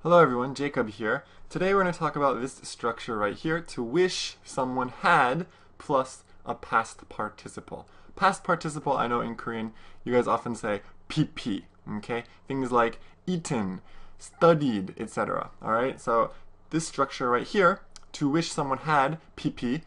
Hello everyone, Jacob here. Today we're going to talk about this structure right here, to wish someone had plus a past participle. Past participle, I know in Korean you guys often say pp, okay? Things like eaten, studied, etc. Alright, so this structure right here, to wish someone had pp,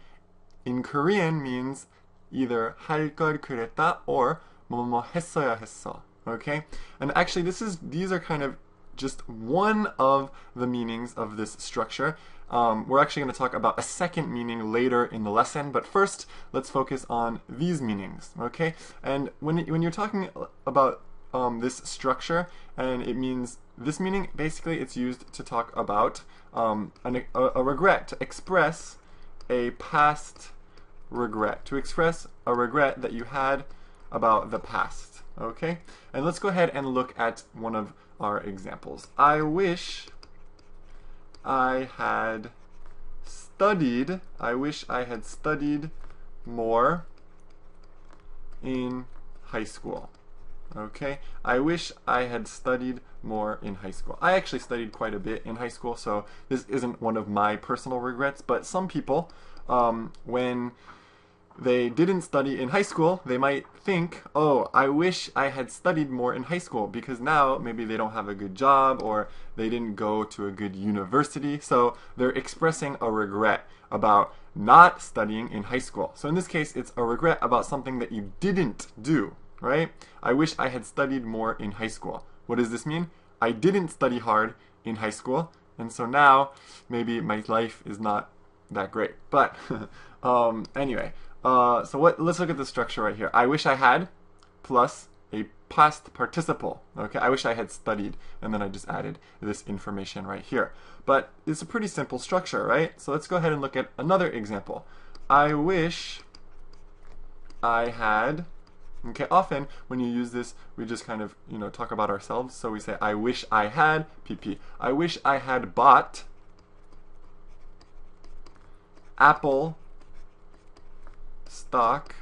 in Korean means either 할 걸 그랬다 or 뭐뭐 했어야 했어. Okay? And actually these are kind of just one of the meanings of this structure. We're actually going to talk about a second meaning later in the lesson, but first let's focus on these meanings, okay? And when you're talking about this structure, and it means this meaning, basically it's used to talk about a regret, to express a past regret, to express a regret that you had about the past, okay? And let's go ahead and look at one of our examples. I wish I had studied more in high school. Okay? I wish I had studied more in high school. I actually studied quite a bit in high school, so this isn't one of my personal regrets, but some people, when they didn't study in high school, they might think, oh, I wish I had studied more in high school, because now maybe they don't have a good job or they didn't go to a good university, so they're expressing a regret about not studying in high school. So in this case, it's a regret about something that you didn't do, right? I wish I had studied more in high school. What does this mean? I didn't study hard in high school, and so now maybe my life is not that great. But anyway, let's look at the structure right here. I wish I had plus a past participle. Okay, I wish I had studied, and then I just added this information right here. But it's a pretty simple structure, right? So let's go ahead and look at another example. I wish I had. Okay, often when you use this, we just kind of, talk about ourselves. So we say, I wish I had pp. I wish I had bought Apple stock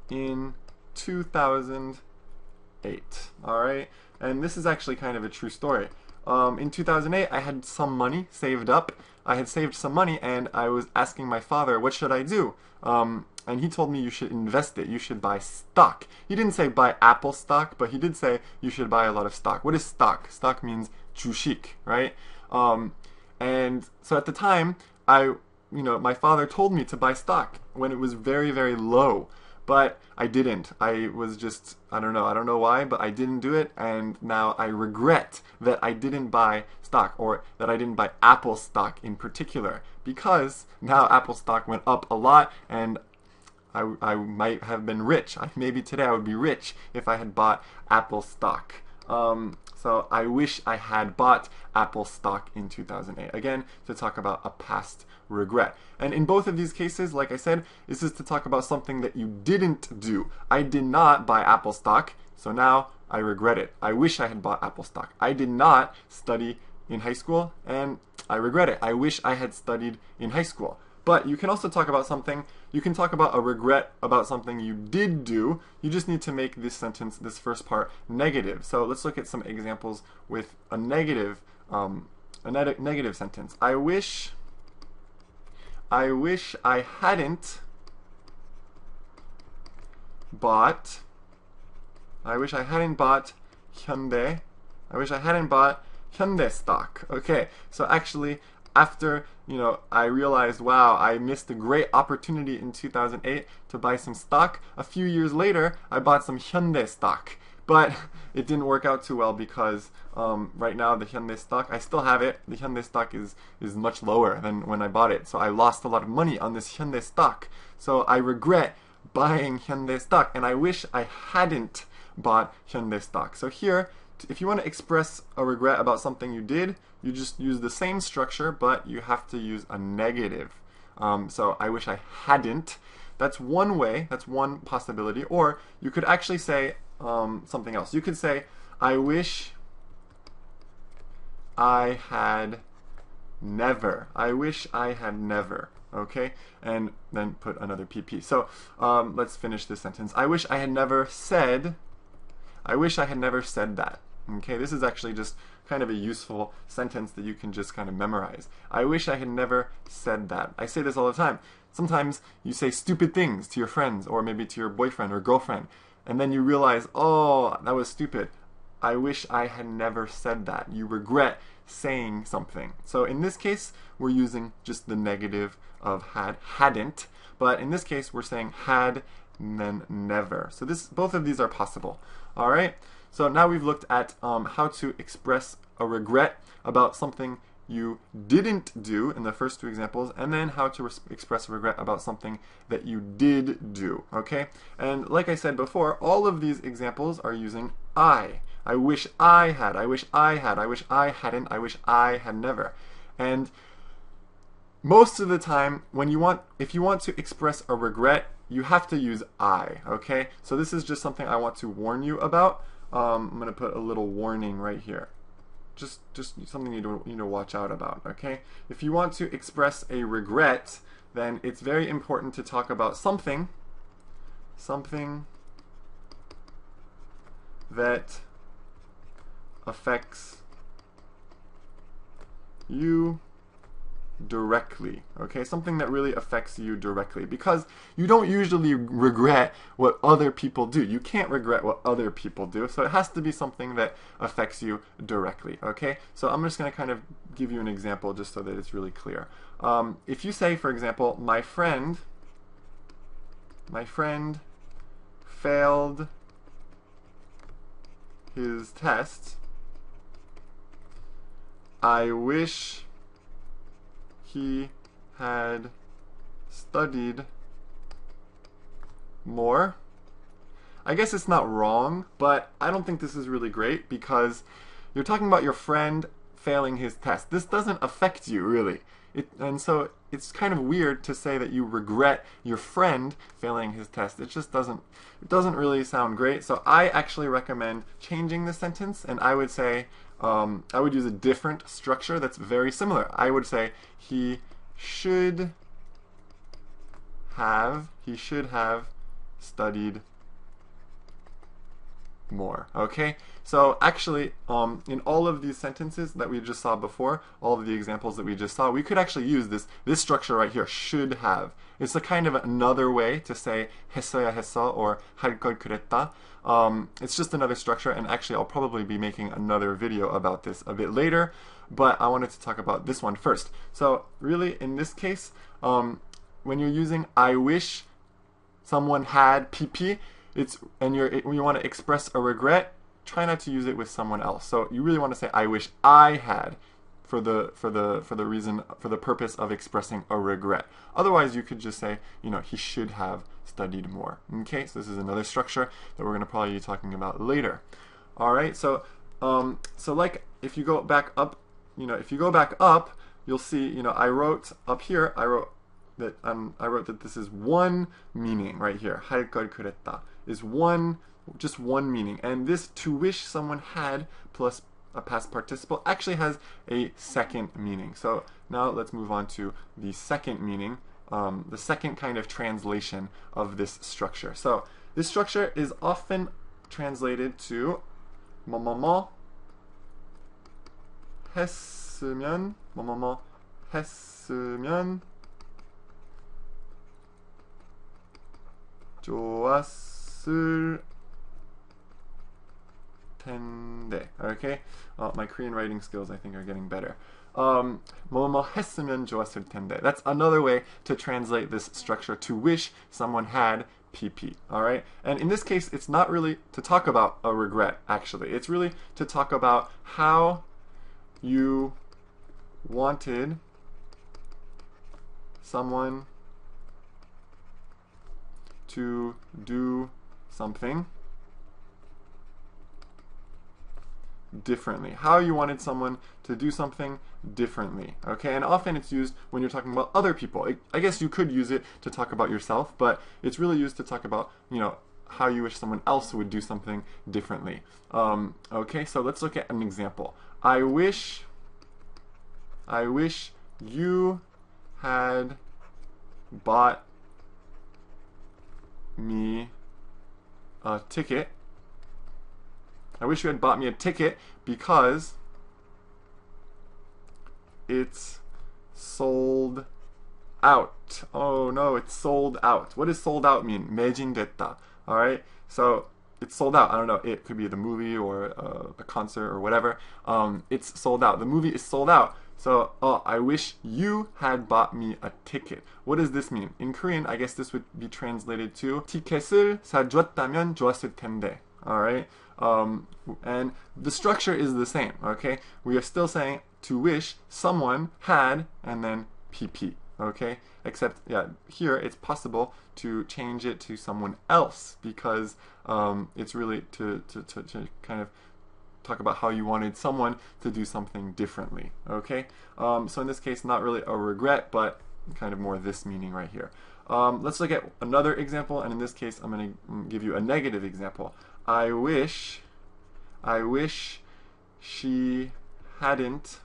in 2008. Alright? And this is actually kind of a true story. In 2008, I had some money saved up. I had saved some money, and I was asking my father, what should I do? And he told me you should invest it. You should buy stock. He didn't say buy Apple stock, but he did say you should buy a lot of stock. What is stock? Stock means 주식, right? And so at the time, my father told me to buy stock when it was very, very low, but I didn't. I was just, I don't know why, but I didn't do it, and now I regret that I didn't buy stock, or that I didn't buy Apple stock in particular, because now Apple stock went up a lot, and I might have been rich. Maybe today I would be rich if I had bought Apple stock. So I wish I had bought Apple stock in 2008. Again, to talk about a past regret. And in both of these cases, like I said, this is to talk about something that you didn't do. I did not buy Apple stock, so now I regret it. I wish I had bought Apple stock. I did not study in high school, and I regret it. I wish I had studied in high school. But you can also talk about something, you can talk about a regret about something you did do. You just need to make this sentence, this first part, negative. So let's look at some examples with a negative sentence. I wish I hadn't bought Hyundai. I wish I hadn't bought Hyundai stock. Okay, so actually, after, I realized, wow, I missed a great opportunity in 2008 to buy some stock. A few years later, I bought some Hyundai stock. But it didn't work out too well because right now the Hyundai stock, I still have it. The Hyundai stock is much lower than when I bought it. So I lost a lot of money on this Hyundai stock. So I regret buying Hyundai stock, and I wish I hadn't bought Hyundai stock. So here, if you want to express a regret about something you did, you just use the same structure, but you have to use a negative. So I wish I hadn't. That's one way, that's one possibility. Or you could actually say something else. You could say, I wish I had never. I wish I had never. Okay? And then put another PP. So let's finish this sentence. I wish I had never said that. Okay, this is actually just kind of a useful sentence that you can just kind of memorize. I wish I had never said that. I say this all the time. Sometimes you say stupid things to your friends or maybe to your boyfriend or girlfriend, and then you realize, oh, that was stupid. I wish I had never said that. You regret saying something. So in this case, we're using just the negative of had, hadn't, but in this case, we're saying had and then never. So both of these are possible. All right. So now we've looked at how to express a regret about something you didn't do in the first two examples, and then how to express a regret about something that you did do. Okay. And like I said before, all of these examples are using I. I wish I had. I wish I had. I wish I hadn't. I wish I had never. And most of the time, if you want to express a regret, you have to use I, okay? So this is just something I want to warn you about. I'm going to put a little warning right here. Just something you need to watch out about, okay? If you want to express a regret, then it's very important to talk about something that affects you directly, okay? Something that really affects you directly, because you don't usually regret what other people do. You can't regret what other people do, so it has to be something that affects you directly, okay? So I'm just going to kind of give you an example just so that it's really clear. If you say, for example, my friend failed his test, I wish he had studied more. I guess it's not wrong, but I don't think this is really great because you're talking about your friend failing his test. This doesn't affect you, really. And so it's kind of weird to say that you regret your friend failing his test. It doesn't really sound great. So I actually recommend changing the sentence, and I would say, I would use a different structure that's very similar. I would say he should have studied more. Okay? So actually, in all of these sentences that we just saw before, all of the examples that we just saw, we could actually use this structure right here, should have. It's a kind of another way to say 했어야했어 or 할 걸 그랬다. It's just another structure, and actually I'll probably be making another video about this a bit later, but I wanted to talk about this one first. So really, in this case, when you're using I wish someone had PP, when you want to express a regret, try not to use it with someone else. So you really want to say I wish I had for the purpose of expressing a regret. Otherwise, you could just say, he should have studied more. Okay, so this is another structure that we're going to probably be talking about later. All right, so like if you go back up, you'll see, I wrote up here, I wrote that this is one meaning right here. 할 걸 그랬다 is just one meaning, and this to wish someone had plus a past participle actually has a second meaning. So now let's move on to the second meaning, the second kind of translation of this structure. So this structure is often translated to 뭐뭐뭐 했으면 좋았을 텐데. Okay, my Korean writing skills I think are getting better. 뭐뭐 했으면 좋았을 텐데. That's another way to translate this structure, to wish someone had PP. All right, and in this case, it's not really to talk about a regret. Actually, it's really to talk about how you wanted someone to do something differently. How you wanted someone to do something differently. Okay, and often it's used when you're talking about other people. I guess you could use it to talk about yourself, but it's really used to talk about, how you wish someone else would do something differently. Okay, so let's look at an example. I wish you had bought me a ticket. I wish you had bought me a ticket because it's sold out. Oh no, it's sold out. What does sold out mean? 매진됐다. Alright, so it's sold out. I don't know, it could be the movie or a concert or whatever. It's sold out. The movie is sold out. So, oh, I wish you had bought me a ticket. What does this mean? In Korean, I guess this would be translated to 티켓을 사줬다면 좋았을 텐데. Alright? And the structure is the same, okay? We are still saying to wish someone had and then PP, okay? Except, yeah, here it's possible to change it to someone else because it's really to kind of talk about how you wanted someone to do something differently, okay? So in this case, not really a regret, but kind of more this meaning right here. Let's look at another example, and in this case, I'm going to give you a negative example. I wish she hadn't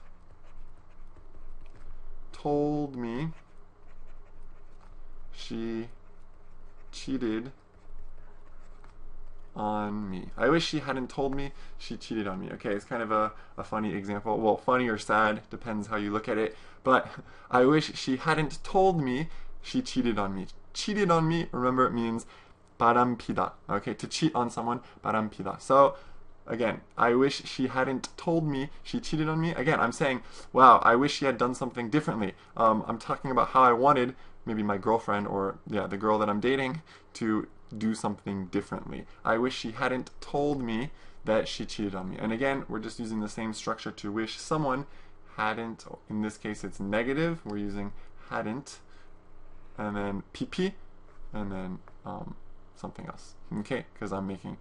told me she cheated on me. I wish she hadn't told me she cheated on me. Okay, it's kind of a funny example. Well, funny or sad, depends how you look at it. But I wish she hadn't told me she cheated on me. Cheated on me, remember, it means 바람피다. Okay, to cheat on someone, 바람피다. So, again, I wish she hadn't told me she cheated on me. Again, I'm saying, wow, I wish she had done something differently. I'm talking about how I wanted maybe my girlfriend or, yeah, the girl that I'm dating to do something differently. I wish she hadn't told me that she cheated on me. And again, we're just using the same structure to wish someone hadn't. In this case, it's negative. We're using hadn't, and then PP, and then something else. Okay, because I'm making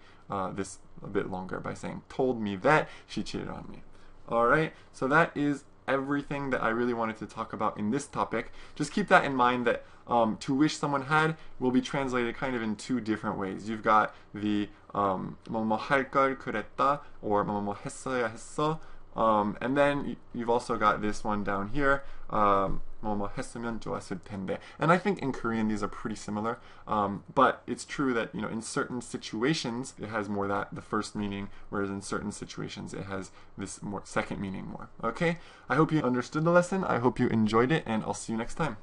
this a bit longer by saying told me that she cheated on me. Alright, so that is everything that I really wanted to talk about in this topic. Just keep that in mind that to wish someone had will be translated kind of in two different ways. You've got the 뭐뭐 할 걸 그랬다 or 뭐뭐 했어야했어. And then you've also got this one down here, 뭐뭐 했으면 좋았을 텐데. And I think in Korean these are pretty similar, but it's true that, you know, in certain situations it has more that the first meaning, whereas in certain situations it has this more second meaning more. Okay, I hope you understood the lesson. I hope you enjoyed it, and I'll see you next time.